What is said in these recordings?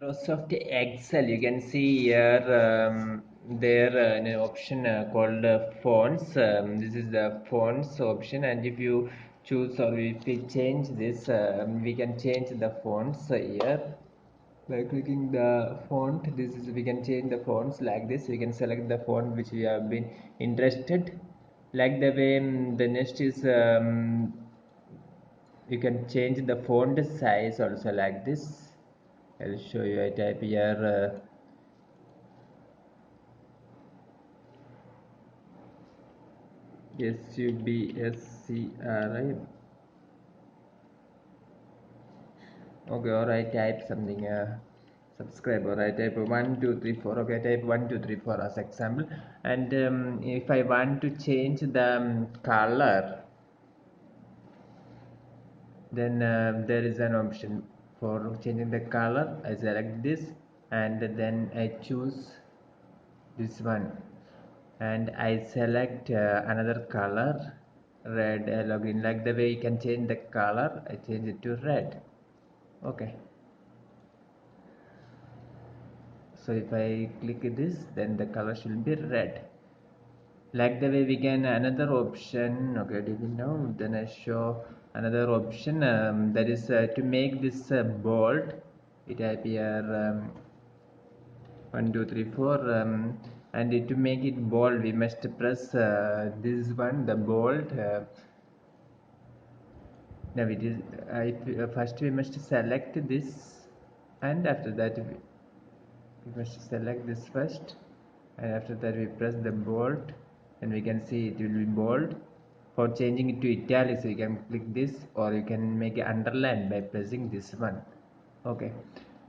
Microsoft Excel, you can see here there an option called fonts. This is the fonts option, and if you choose or if we change this, we can change the fonts here by clicking the font. This is, we can change the fonts like this. We can select the font which we have been interested. Like the way the next is you can change the font size also like this. I'll show you. I type here SUBSCRI. Okay, or I type something subscribe, or I type 1 2 3 4. Okay, I type 1 2 3 4 as example. And if I want to change the color, then there is an option for changing the color. I select this and then I choose this one, and I select another color, red, yellow, green. Like the way you can change the color, I change it to red. Okay, so if I click this, then the color should be red. Like the way we can another option. Okay, did you know? Then I show another option, that is to make this bold. We type here 1 2 3 4, and to make it bold we must press this one, the bold. Now it is first we must select this, and after that we must select this first, and after that we press the bold, and we can see it will be bold. For changing it to italics, you can click this, or you can make an underline by pressing this one. Okay,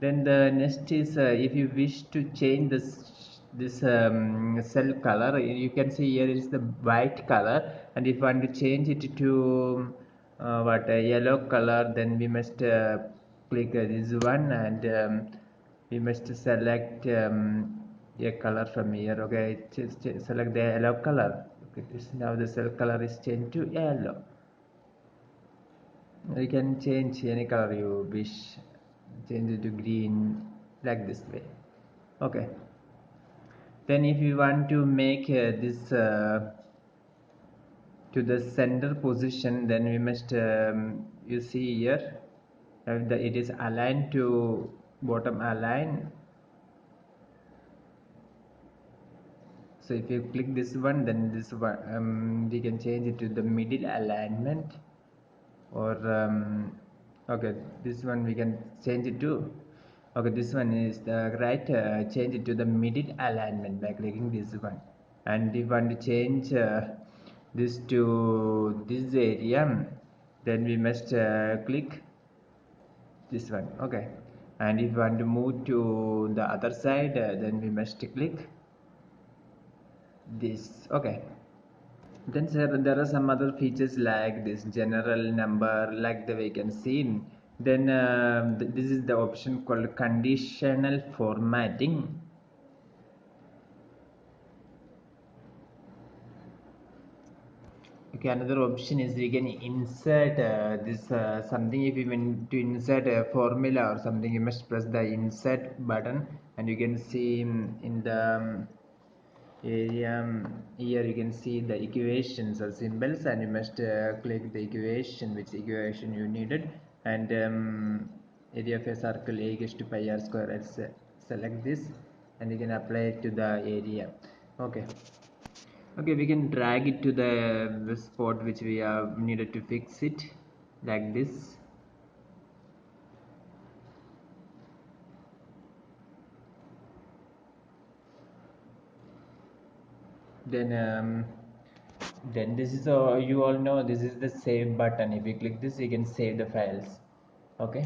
then the next is if you wish to change this cell color, you can see here is the white color, and if you want to change it to what a yellow color, then we must click this one, and we must select a color from here. Okay, select the yellow color. Okay, this now the cell color is changed to yellow. You can change any color you wish, change it to green, like this way. Okay, then if you want to make this to the center position, then we must you see here it is aligned to bottom align. So if you click this one, then this one we can change it to the middle alignment, or okay, this one we can change it to, okay, this one is the right, change it to the middle alignment by clicking this one. And if you want to change this to this area, then we must click this one. Okay, and if you want to move to the other side, then we must click this. Okay, then there are some other features like this general number, like the way you can see. Then this is the option called conditional formatting. Okay, another option is we can insert this something. If you want to insert a formula or something, you must press the insert button, and you can see in the area here you can see the equations or symbols, and you must click the equation, which equation you needed. And area of a circle a equals to pi r square. Let's select this, and you can apply it to the area. Okay, okay, we can drag it to the spot which we have needed to fix it, like this. Then this is you all know this is the save button. If you click this, you can save the files. Okay,